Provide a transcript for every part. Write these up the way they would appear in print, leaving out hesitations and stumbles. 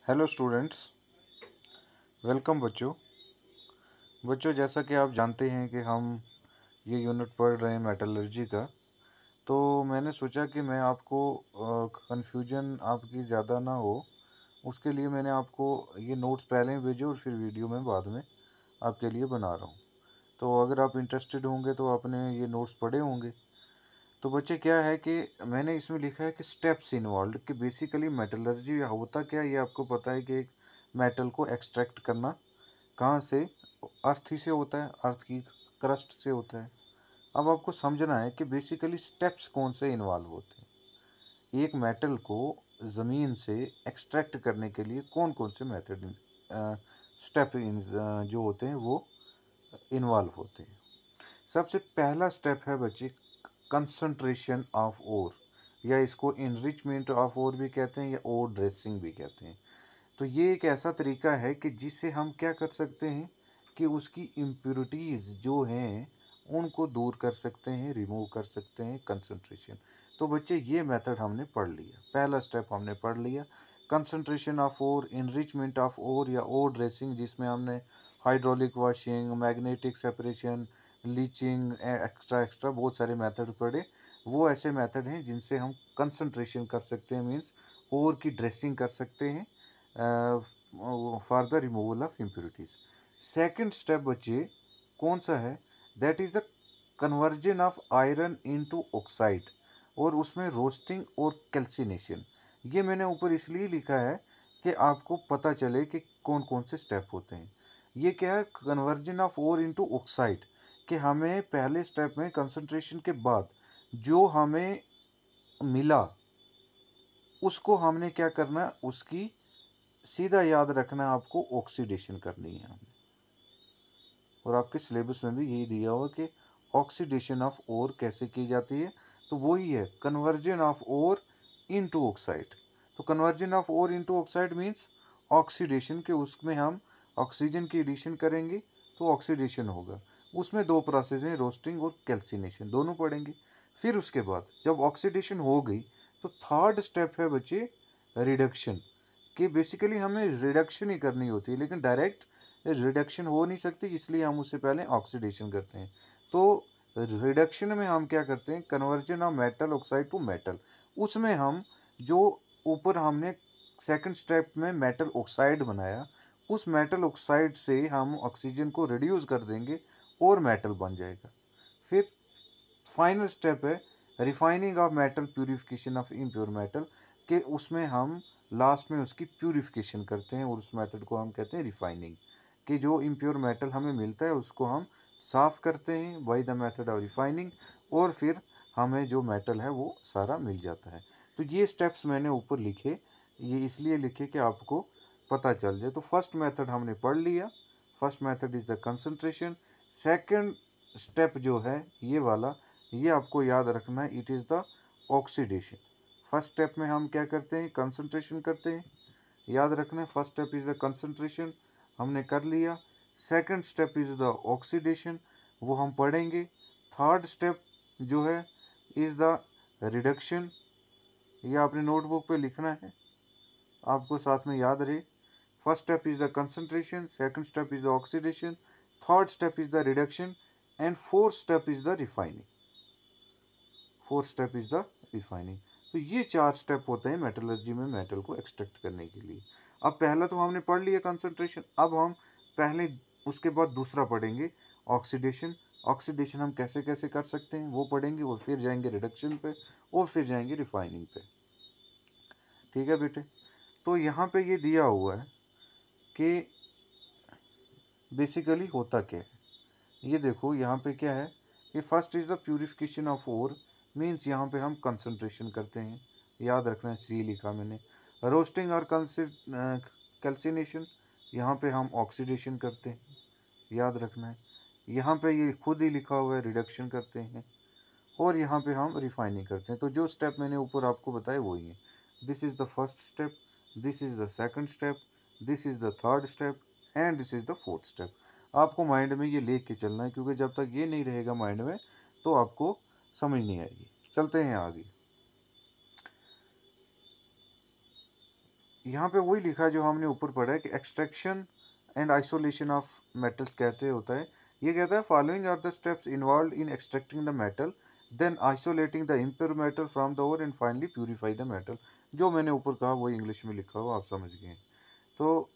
Hello students, welcome बच्चों जैसा कि आप जानते हैं कि हम ये यूनिट पढ़ रहे हैं मेटलर्जी का। तो मैंने सोचा कि मैं आपको कन्फ्यूजन आपकी ज़्यादा ना हो, उसके लिए मैंने आपको ये नोट्स पहले ही भेजे और फिर वीडियो में बाद में आपके लिए बना रहा हूँ। तो अगर आप इंटरेस्टेड होंगे तो आपने ये नोट्स पढ़े होंगे। तो बच्चे क्या है कि मैंने इसमें लिखा है कि स्टेप्स इन्वॉल्व, कि बेसिकली मेटलर्जी होता क्या है ये आपको पता है कि एक मेटल को एक्सट्रैक्ट करना कहाँ से, अर्थ ही से होता है, अर्थ की क्रस्ट से होता है। अब आपको समझना है कि बेसिकली स्टेप्स कौन से इन्वॉल्व होते हैं। एक मेटल को ज़मीन से एक्सट्रैक्ट करने के लिए कौन कौन से मेथड स्टेप जो होते हैं वो इन्वॉल्व होते हैं। सबसे पहला स्टेप है बच्चे कंसंट्रेशन ऑफ ओर, या इसको इनरिचमेंट ऑफ ओर भी कहते हैं या ओर ड्रेसिंग भी कहते हैं। तो ये एक ऐसा तरीका है कि जिससे हम क्या कर सकते हैं कि उसकी इम्प्योरिटीज़ जो हैं उनको दूर कर सकते हैं, रिमूव कर सकते हैं, कंसंट्रेशन। तो बच्चे ये मेथड हमने पढ़ लिया, पहला स्टेप हमने पढ़ लिया, concentration of ore, enrichment of ore या ओर ड्रेसिंग, जिसमें हमने hydraulic washing, magnetic separation, leaching, extra extra बहुत सारे मेथड पढ़े। वो ऐसे मेथड हैं जिनसे हम कंसंट्रेशन कर सकते हैं, मीन्स ओर की ड्रेसिंग कर सकते हैं for the removal of impurities. Second step बच्चे कौन सा है, that is the conversion of iron into oxide, और उसमें रोस्टिंग और कैल्सिनेशन। ये मैंने ऊपर इसलिए लिखा है कि आपको पता चले कि कौन कौन से स्टेप होते हैं। ये क्या है, conversion of ore into oxide, कि हमें पहले स्टेप में कंसंट्रेशन के बाद जो हमें मिला उसको हमने क्या करना, उसकी सीधा याद रखना, आपको ऑक्सीडेशन करनी है हमें। और आपके सिलेबस में भी यही दिया हुआ कि ऑक्सीडेशन ऑफ ओर कैसे की जाती है। तो वही है conversion of ore into oxide. तो conversion of ore into oxide means oxidation, के उसमें हम ऑक्सीजन की एडिशन करेंगे तो ऑक्सीडेशन होगा। उसमें दो प्रोसेस हैं, रोस्टिंग और कैल्सिनेशन, दोनों पढ़ेंगे। फिर उसके बाद जब ऑक्सीडेशन हो गई तो थर्ड स्टेप है बच्चे रिडक्शन, कि बेसिकली हमें रिडक्शन ही करनी होती है, लेकिन डायरेक्ट रिडक्शन हो नहीं सकती, इसलिए हम उससे पहले ऑक्सीडेशन करते हैं। तो रिडक्शन में हम क्या करते हैं, conversion of metal oxide to metal. उसमें हम जो ऊपर हमने सेकंड स्टेप में मेटल ऑक्साइड बनाया, उस मेटल ऑक्साइड से हम ऑक्सीजन को रिड्यूस कर देंगे और मेटल बन जाएगा। फिर फाइनल स्टेप है refining of metal, purification of impure metal, के उसमें हम लास्ट में उसकी प्यूरिफिकेशन करते हैं और उस मेथड को हम कहते हैं रिफाइनिंग, कि जो इम्प्योर मेटल हमें मिलता है उसको हम साफ़ करते हैं by the method of refining, और फिर हमें जो मेटल है वो सारा मिल जाता है। तो ये स्टेप्स मैंने ऊपर लिखे, ये इसलिए लिखे कि आपको पता चल जाए। तो फर्स्ट मेथड हमने पढ़ लिया, first method is the concentration. Second step जो है ये वाला, ये आपको याद रखना है, it is the oxidation. First step में हम क्या करते हैं, कंसंट्रेशन करते हैं, याद रखना है। First step is the concentration, हमने कर लिया। Second step is the oxidation, वो हम पढ़ेंगे। थर्ड स्टेप जो है इज़ द रिडक्शन, ये आपने नोटबुक पे लिखना है, आपको साथ में याद रहे। First step is the concentration, second step is the oxidation, third step is the reduction, and fourth step is the refining. Fourth step is the refining. तो ये चार स्टेप होते हैं मेटलर्जी में मेटल को एक्सट्रैक्ट करने के लिए। अब पहला तो हमने पढ़ लिया कंसंट्रेशन, अब हम पहले उसके बाद दूसरा पढ़ेंगे ऑक्सीडेशन। ऑक्सीडेशन हम कैसे कैसे कर सकते हैं वो पढ़ेंगे, और फिर जाएंगे रिडक्शन पे, और फिर जाएंगे रिफाइनिंग पे। ठीक है बेटे, तो यहाँ पे ये दिया हुआ है कि बेसिकली होता क्या है। ये देखो यहाँ पे क्या है कि first is the purification of ore, means यहाँ पे हम कंसंट्रेशन करते हैं, याद रखना है, सी लिखा मैंने। रोस्टिंग और कैल्सिनेशन, यहाँ पे हम ऑक्सीडेशन करते हैं, याद रखना है। यहाँ पे ये खुद ही लिखा हुआ है रिडक्शन करते हैं, और यहाँ पे हम रिफाइनिंग करते हैं। तो जो स्टेप मैंने ऊपर आपको बताया वही है। This is the first step, this is the second step, this is the third step, and this is the fourth step. आपको माइंड में ये लेके के चलना है, क्योंकि जब तक ये नहीं रहेगा माइंड में तो आपको समझ नहीं आएगी। चलते हैं आगे। यहाँ पे वही लिखा है जो हमने ऊपर पढ़ा है कि extraction and isolation of metals कहते होता है। ये कहता है following are the steps involve in extracting the metal, then isolating the impure metal from the ore and finally purify the metal. जो मैंने ऊपर कहा वो इंग्लिश में लिखा हुआ आप समझ गए। तो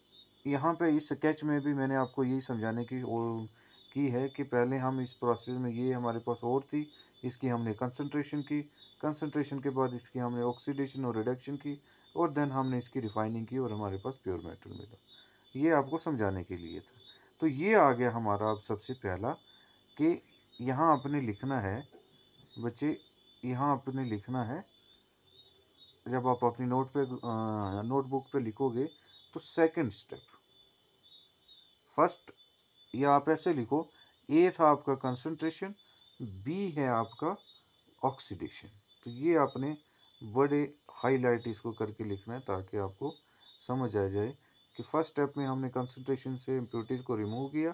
यहाँ पे इस स्केच में भी मैंने आपको यही समझाने की है कि पहले हम इस प्रोसेस में, ये हमारे पास और थी, इसकी हमने कंसंट्रेशन की, कंसंट्रेशन के बाद इसकी हमने ऑक्सीडेशन और रिडक्शन की, और देन हमने इसकी रिफाइनिंग की और हमारे पास प्योर मेटल मिला। ये आपको समझाने के लिए था। तो ये आ गया हमारा अब सबसे पहला कि यहाँ आपने लिखना है बच्चे, यहाँ आपने लिखना है, जब आप अपनी नोटबुक पे लिखोगे तो सेकंड स्टेप, फर्स्ट, या आप ऐसे लिखो, ए था आपका कंसंट्रेशन, बी है आपका ऑक्सीडेशन। तो ये आपने बड़े हाईलाइट इसको करके लिखना है ताकि आपको समझ आ जाए कि फर्स्ट स्टेप में हमने कंसंट्रेशन से इम्प्योरिटीज़ को रिमूव किया।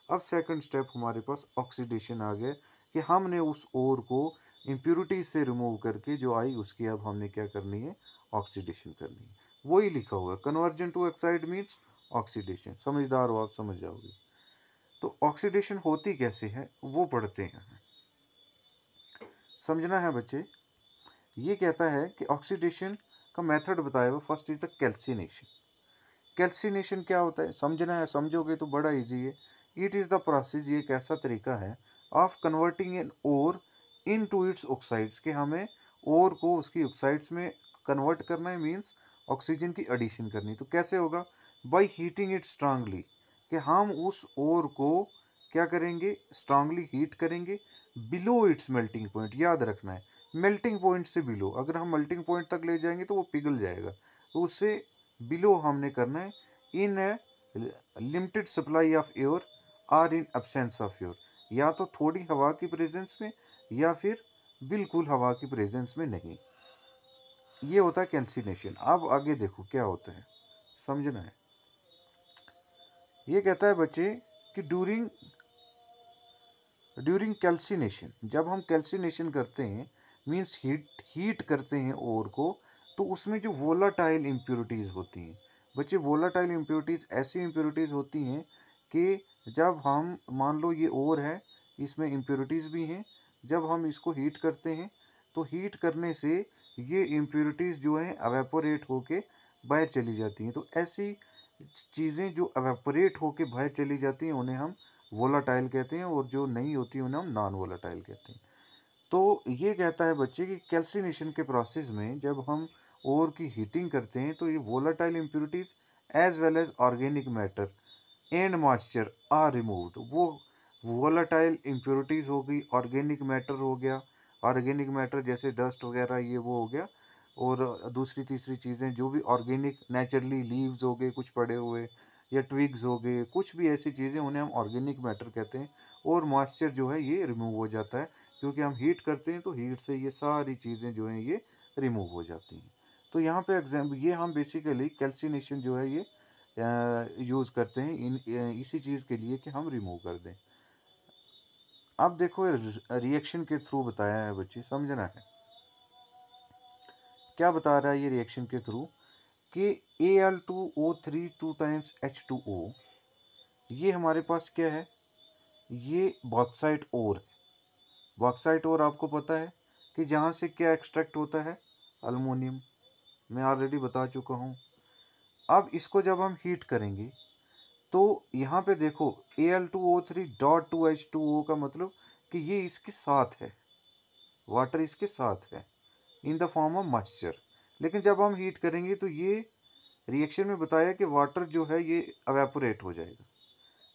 अब सेकंड स्टेप हमारे पास ऑक्सीडेशन आ गया कि हमने उस ओर को इम्प्योरिटीज से रिमूव करके जो आई उसकी अब हमने क्या करनी है, ऑक्सीडेशन करनी है। वही लिखा हुआ है, conversion to oxide means oxidation. समझदार हो आप, समझ जाओगे। तो ऑक्सीडेशन होती कैसे है वो पढ़ते हैं। समझना है बच्चे। ये कहता है कि ऑक्सीडेशन का मेथड बताया हुआ, first is the calcination. Calcination क्या होता है समझना है, समझोगे तो बड़ा इजी है। इट इज़ द प्रोसेस, ये एक ऐसा तरीका है of converting an ore into its oxides, कि हमें ओर को उसकी ऑक्साइड्स में कन्वर्ट करना है, मीन्स ऑक्सीजन की एडिशन करनी। तो कैसे होगा, बाई हीटिंग इट स्ट्रांगली, कि हम उस ओर को क्या करेंगे, स्ट्रांगली हीट करेंगे बिलो इट्स मेल्टिंग पॉइंट। याद रखना है मेल्टिंग पॉइंट से बिलो, अगर हम मेल्टिंग पॉइंट तक ले जाएंगे तो वो पिघल जाएगा, तो उससे बिलो हमने करना है। In limited supply of air or in absence of air, या तो थोड़ी हवा की प्रेजेंस में या फिर बिल्कुल हवा की प्रेजेंस में नहीं। ये होता है कैल्सिनेशन। अब आगे देखो क्या होता है, समझना है। ये कहता है बच्चे कि ड्यूरिंग कैल्सिनेशन, जब हम कैल्सिनेशन करते हैं मीन्स हीट करते हैं ओर को, तो उसमें जो वोलाटाइल इम्प्योरिटीज़ होती हैं बच्चे, वोलाटाइल इम्प्योरिटीज़ ऐसी इम्प्योरिटीज़ होती हैं कि जब हम, मान लो ये ओर है, इसमें इम्प्योरिटीज़ भी हैं, जब हम इसको हीट करते हैं तो हीट करने से ये इम्प्योरिटीज़ जो हैं एवेपोरेट होके बाहर चली जाती हैं। तो ऐसी चीज़ें जो एवेपोरेट होके बाहर चली जाती हैं उन्हें हम वोलाटाइल कहते हैं, और जो नहीं होती उन्हें हम नॉन वोलाटाइल कहते हैं। तो ये कहता है बच्चे कि कैल्सिनेशन के प्रोसेस में जब हम ओर की हीटिंग करते हैं तो ये volatile impurities as well as organic matter and moisture are removed. वो वोलाटाइल इम्प्योरिटीज हो गई, ऑर्गेनिक मैटर हो गया, ऑर्गेनिक मैटर जैसे डस्ट वगैरह ये वो हो गया, और दूसरी तीसरी चीज़ें जो भी ऑर्गेनिक नेचुरली लीव्स हो गए कुछ पड़े हुए, या ट्विग्स हो गए, कुछ भी ऐसी चीज़ें उन्हें हम ऑर्गेनिक मैटर कहते हैं। और मॉइस्चर जो है ये रिमूव हो जाता है, क्योंकि हम हीट करते हैं तो हीट से ये सारी चीज़ें जो हैं ये रिमूव हो जाती हैं। तो यहाँ पे एग्जाम्पल, ये हम बेसिकली कैल्सिनेशन जो है ये यूज़ करते हैं इसी चीज़ के लिए कि हम रिमूव कर दें। अब देखो रिएक्शन के थ्रू बताया है बच्चे, समझना है क्या बता रहा है ये रिएक्शन के थ्रू, कि Al2O3 2 टाइम्स H2O, ये हमारे पास क्या है, ये बॉक्साइट ओर है। बॉक्साइट ओर आपको पता है कि जहाँ से क्या एक्सट्रैक्ट होता है, अल्मोनियम, मैं ऑलरेडी बता चुका हूँ। अब इसको जब हम हीट करेंगे तो यहाँ पे देखो Al2O3 डॉट 2H2O का मतलब कि ये इसके साथ है, वाटर इसके साथ है in the form of moisture. लेकिन जब हम हीट करेंगे तो ये रिएक्शन में बताया कि वाटर जो है ये एवेपोरेट हो जाएगा।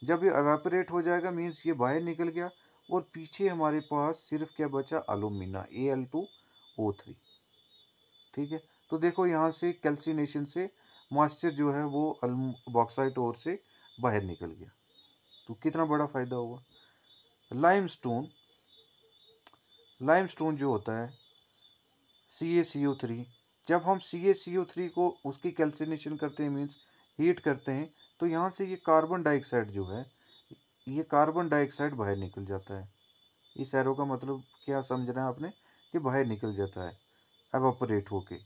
जब ये एवेपोरेट हो जाएगा मीन्स ये बाहर निकल गया, और पीछे हमारे पास सिर्फ क्या बचा, अल्यूमिना Al2O3। ठीक है, तो देखो यहाँ से कैल्सिनेशन से मॉइस्चर जो है वो बॉक्साइट ओर से बाहर निकल गया, तो कितना बड़ा फ़ायदा हुआ। लाइमस्टोन, लाइमस्टोन जो होता है CaCO3, जब हम CaCO3 को उसकी कैल्सिनेशन करते हैं मीन्स हीट करते हैं, तो यहाँ से ये कार्बन डाइऑक्साइड जो है, ये कार्बन डाइऑक्साइड बाहर निकल जाता है। इस एरो का मतलब क्या समझना है आपने, कि बाहर निकल जाता है एवापोरेट होके,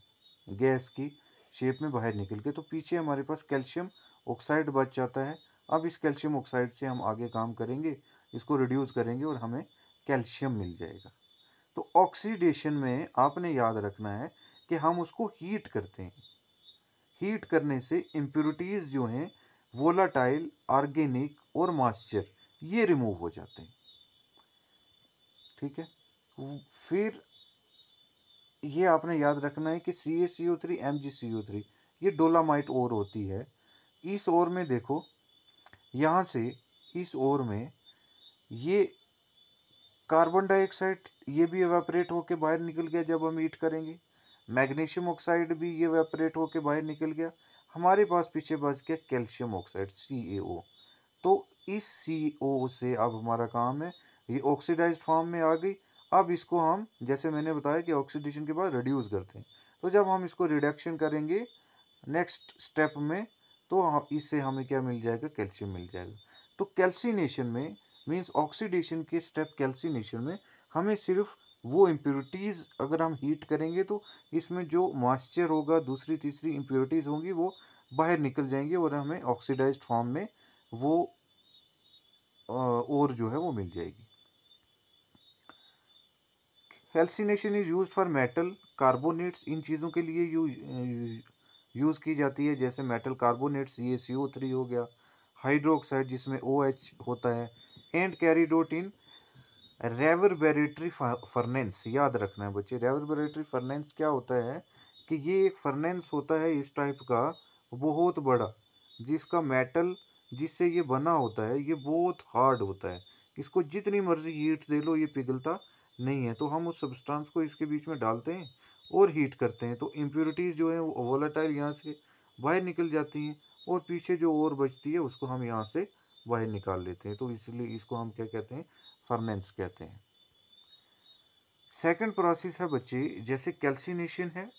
गैस की शेप में बाहर निकल के, तो पीछे हमारे पास कैल्शियम ऑक्साइड बच जाता है। अब इस कैल्शियम ऑक्साइड से हम आगे काम करेंगे, इसको रिड्यूस करेंगे और हमें कैल्शियम मिल जाएगा। तो ऑक्सीडेशन में आपने याद रखना है कि हम उसको हीट करते हैं। हीट करने से इम्प्योरिटीज़ जो हैं वोलाटाइल, ऑर्गेनिक और मॉइस्चर ये रिमूव हो जाते हैं। ठीक है। फिर ये आपने याद रखना है कि CaCO3 MgCO3 ये डोलामाइट ओर होती है। इस ओर में देखो, यहाँ से इस ओर में ये कार्बन डाइऑक्साइड ये भी एवापोरेट होके बाहर निकल गया जब हम हीट करेंगे। मैग्नीशियम ऑक्साइड भी ये एवापोरेट होके बाहर निकल गया। हमारे पास पीछे बच गया कैल्शियम ऑक्साइड CaO। तो इस CO से अब हमारा काम है, ये ऑक्सीडाइज्ड फॉर्म में आ गई। अब इसको हम, जैसे मैंने बताया कि ऑक्सीडेशन के बाद रिड्यूस करते हैं, तो जब हम इसको रिडक्शन करेंगे नेक्स्ट स्टेप में, तो इससे हमें क्या मिल जाएगा, कैल्शियम मिल जाएगा। तो कैल्सिनेशन में मीन्स ऑक्सीडेशन के स्टेप कैल्सिनेशन में हमें सिर्फ वो इम्प्योरिटीज़ अगर हम हीट करेंगे तो इसमें जो मॉइस्चर होगा, दूसरी तीसरी इम्प्योरिटीज़ होंगी वो बाहर निकल जाएंगी और हमें ऑक्सीडाइज्ड फॉर्म में वो और जो है वो मिल जाएगी। Calcination is used for metal carbonates, इन चीज़ों के लिए यूज़ की जाती है, जैसे मेटल कार्बोनेट्स ये CO3 हो गया, हाइड्रोक्साइड जिसमें OH होता है, and carried out in reverberatory furnace. याद रखना है बच्चे, रेवर्बरेटरी फर्नेंस क्या होता है कि ये एक फर्नेंस होता है इस टाइप का बहुत बड़ा, जिसका मेटल जिससे ये बना होता है ये बहुत हार्ड होता है। इसको जितनी मर्जी हीट दे लो ये पिघलता नहीं है। तो हम उस सब्सटेंस को इसके बीच में डालते हैं और हीट करते हैं, तो इम्प्योरिटीज़ जो है वो वोलेटाइल यहाँ से बाहर निकल जाती हैं और पीछे जो और बचती है उसको हम यहाँ से बाहर निकाल लेते हैं। तो इसलिए इसको हम क्या कहते हैं, फर्नेंस कहते हैं। सेकंड प्रोसेस है बच्चे, जैसे कैल्सिनेशन है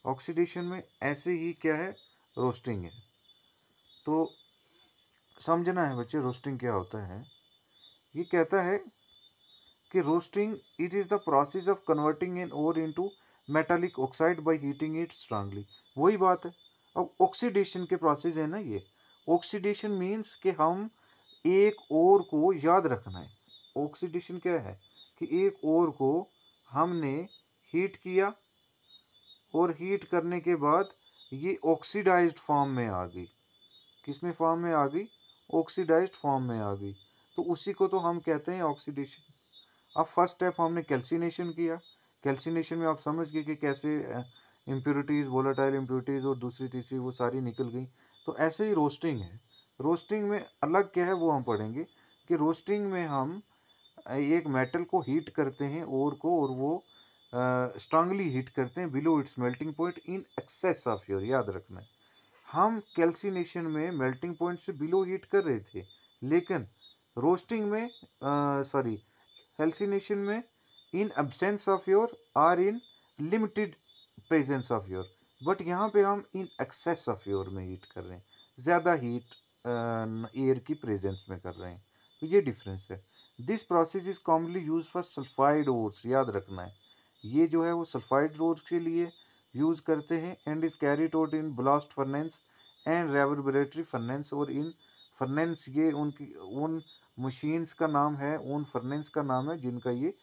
ऑक्सीडेशन में, ऐसे ही क्या है, रोस्टिंग है। तो समझना है बच्चे रोस्टिंग क्या होता है। ये कहता है कि roasting it is the process of converting an ore into metallic oxide by heating it strongly. वही बात है। अब ऑक्सीडेशन के प्रोसेस है ना ये। ऑक्सीडेशन मीन्स कि हम एक ओर को याद रखना है। ऑक्सीडेशन क्या है कि एक ओर को हमने हीट किया और हीट करने के बाद ये ऑक्सीडाइज्ड फॉर्म में आ गई। किस में फॉर्म में आ गई, ऑक्सीडाइज्ड फॉर्म में आ गई। तो उसी को तो हम कहते हैं ऑक्सीडेशन। अब फर्स्ट स्टेप हमने कैल्सिनेशन किया। कैल्सिनेशन में आप समझ गए कि कैसे इम्प्योरिटीज़, वोलेटाइल इम्प्योरिटीज़ और दूसरी तीसरी वो सारी निकल गई। तो ऐसे ही रोस्टिंग है। रोस्टिंग में अलग क्या है वो हम पढ़ेंगे कि रोस्टिंग में हम एक मेटल को हीट करते हैं ओर को, और वो स्ट्रांगली हीट करते हैं below its melting point in excess of फ्यूर। याद रखना है, हम कैल्सिनेशन में मेल्टिंग पॉइंट से बिलो हीट कर रहे थे, लेकिन रोस्टिंग में सॉरी कैल्सिनेशन में in absence of your or in limited presence of your, but यहाँ पे हम इन एक्सेस ऑफ योर में हीट कर रहे हैं, ज़्यादा हीट एयर की प्रेजेंस में कर रहे हैं। तो ये डिफरेंस है। This process is commonly use for sulphide ores. याद रखना है, ये जो है वो सल्फाइड ओर्स के लिए यूज़ करते हैं, and is carried out in blast furnace and reverberatory furnace. और इन फर्नेंस ये उनकी उन मशीन्स का नाम है, उन फर्नेंस का नाम है जिनका ये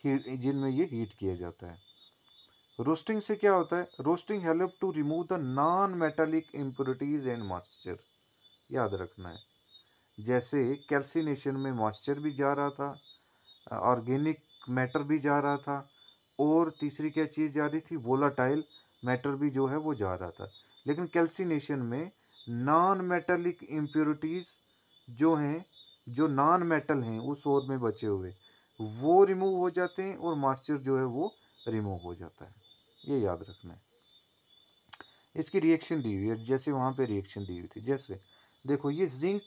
जिनमें ये हीट किया जाता है। रोस्टिंग से क्या होता है, roasting help to remove the non metallic impurities and moisture. याद रखना है, जैसे कैल्सिनेशन में मॉइस्चर भी जा रहा था, ऑर्गेनिक मैटर भी जा रहा था, और तीसरी क्या चीज़ जा रही थी, वोलाटाइल मैटर भी जो है वो जा रहा था। लेकिन कैल्सिनेशन में नॉन मेटालिक इम्प्योरिटीज़ जो हैं, जो नॉन मेटल हैं उस ओर में बचे हुए, वो रिमूव हो जाते हैं और मॉइस्चर जो है वो रिमूव हो जाता है। ये याद रखना है। इसकी रिएक्शन दी हुई है, जैसे वहाँ पे रिएक्शन दी हुई थी। जैसे देखो ये जिंक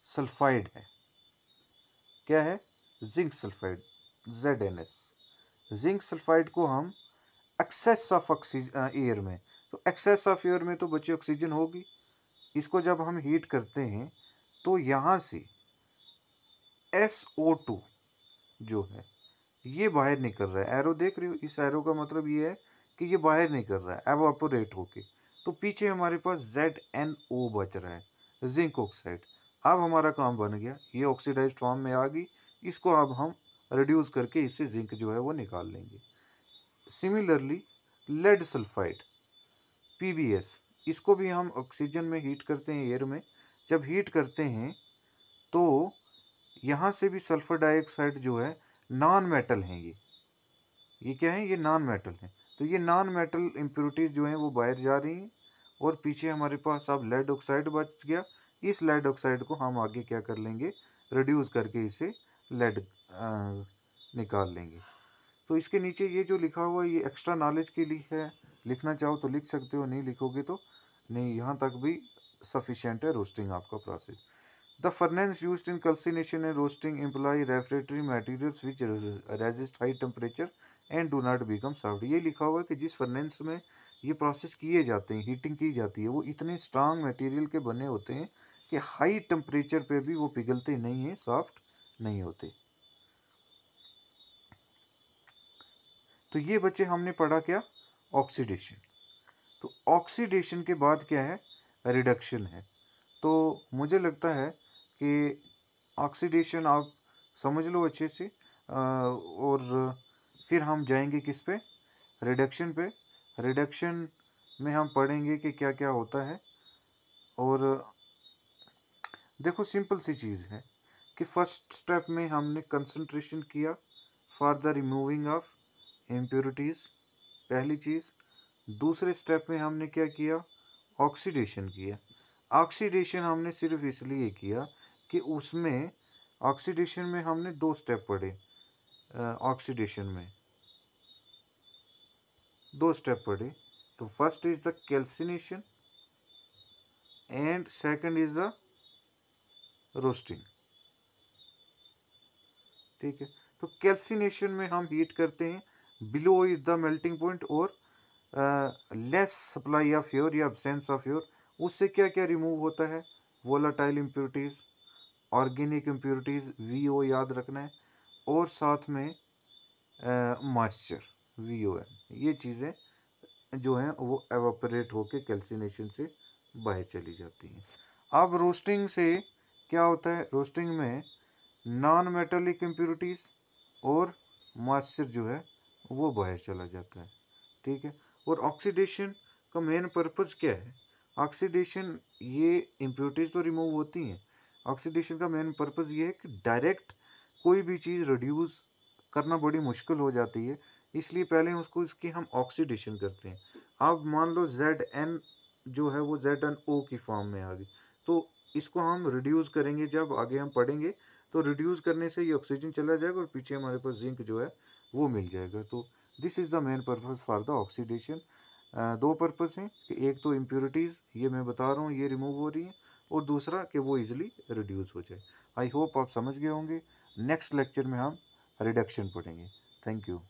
सल्फाइड है, क्या है, zinc sulphide ZnS। Zinc sulphide को हम एक्सेस ऑफ ऑक्सीजन एयर में, तो एक्सेस ऑफ एयर में तो बच्चे ऑक्सीजन होगी, इसको जब हम हीट करते हैं तो यहाँ से SO2 जो है ये बाहर निकल रहा है। एरो देख रहे हो, इस एरो का मतलब ये है कि ये बाहर निकल रहा है एवापोरेट होके। तो पीछे हमारे पास ZnO बच रहा है, जिंक ऑक्साइड। अब हमारा काम बन गया, ये ऑक्सीडाइज्ड फॉर्म में आ गई, इसको अब हम रिड्यूस करके इससे जिंक जो है वो निकाल लेंगे। सिमिलरली लेड सल्फाइड PbS, इसको भी हम ऑक्सीजन में हीट करते हैं, एयर में। जब हीट करते हैं तो यहाँ से भी सल्फर डाइऑक्साइड जो है नॉन मेटल हैं, ये क्या है, ये नॉन मेटल है। तो ये नॉन मेटल इम्प्योरिटीज जो हैं वो बाहर जा रही हैं और पीछे हमारे पास अब लेड ऑक्साइड बच गया। इस लेड ऑक्साइड को हम आगे क्या कर लेंगे, रिड्यूस करके इसे लेड निकाल लेंगे। तो इसके नीचे ये जो लिखा हुआ है ये एक्स्ट्रा नॉलेज के लिए है, लिखना चाहो तो लिख सकते हो, नहीं लिखोगे तो नहीं, यहाँ तक भी सफिशिएंट है रोस्टिंग आपका process. The furnace used in calcination and roasting employ refractory materials which resist high temperature and do not become soft। ये लिखा हुआ है कि जिस फर्नेस में ये प्रोसेस किए जाते हैं, हीटिंग की जाती है, वो इतने स्ट्रांग मटेरियल के बने होते हैं कि हाई टेम्परेचर पे भी वो पिघलते नहीं हैं, सॉफ्ट नहीं होते। तो ये बच्चे हमने पढ़ा क्या, ऑक्सीडेशन। तो ऑक्सीडेशन के बाद क्या है, रिडक्शन है। तो मुझे लगता है कि ऑक्सीडेशन आप समझ लो अच्छे से, और फिर हम जाएंगे किस पे, रिडक्शन पे। रिडक्शन में हम पढ़ेंगे कि क्या क्या होता है। और देखो सिंपल सी चीज़ है कि फर्स्ट स्टेप में हमने कंसंट्रेशन किया for the removing of impurities, पहली चीज़। दूसरे स्टेप में हमने क्या किया, ऑक्सीडेशन किया। ऑक्सीडेशन हमने सिर्फ इसलिए किया कि उसमें ऑक्सीडेशन में हमने दो स्टेप पढ़े, ऑक्सीडेशन में दो स्टेप पढ़े। तो first is the calcination and second is the roasting, ठीक है। तो कैल्सिनेशन में हम हीट करते हैं below is the melting point और लेस सप्लाई ऑफ फ्योर या एब्सेंस ऑफ फ्योर। उससे क्या क्या रिमूव होता है, volatile impurities, organic impurities, VO याद रखना है, और साथ में मॉइस्चर, VOM। ये चीज़ें जो हैं वो एवापोरेट होके कैल्सिनेशन से बाहर चली जाती हैं। अब रोस्टिंग से क्या होता है, रोस्टिंग में नॉन मेटालिक इम्प्योरिटीज़ और मॉइस्चर जो है वो बाहर चला जाता है, ठीक है। और ऑक्सीडेशन का मेन पर्पज़ क्या है, ऑक्सीडेशन, ये इम्प्योरिटीज़ तो रिमूव होती हैं, ऑक्सीडेशन का मेन पर्पज़ ये है कि डायरेक्ट कोई भी चीज़ रिड्यूस करना बड़ी मुश्किल हो जाती है, इसलिए पहले उसको इसकी हम ऑक्सीडेशन करते हैं। अब मान लो Zn जो है वो ZnO की फॉर्म में आ गई, तो इसको हम रिड्यूस करेंगे, जब आगे हम पढ़ेंगे तो रिड्यूस करने से ये ऑक्सीजन चला जाएगा और पीछे हमारे पास जिंक जो है वो मिल जाएगा। तो this is the main purpose for the oxidation. दो पर्पज़ हैं कि एक तो इम्प्योरिटीज़ ये मैं बता रहा हूँ ये रिमूव हो रही हैं, और दूसरा कि वो इजीली रिड्यूस हो जाए। आई होप आप समझ गए होंगे। नेक्स्ट लेक्चर में हम रिडक्शन पढ़ेंगे। Thank you.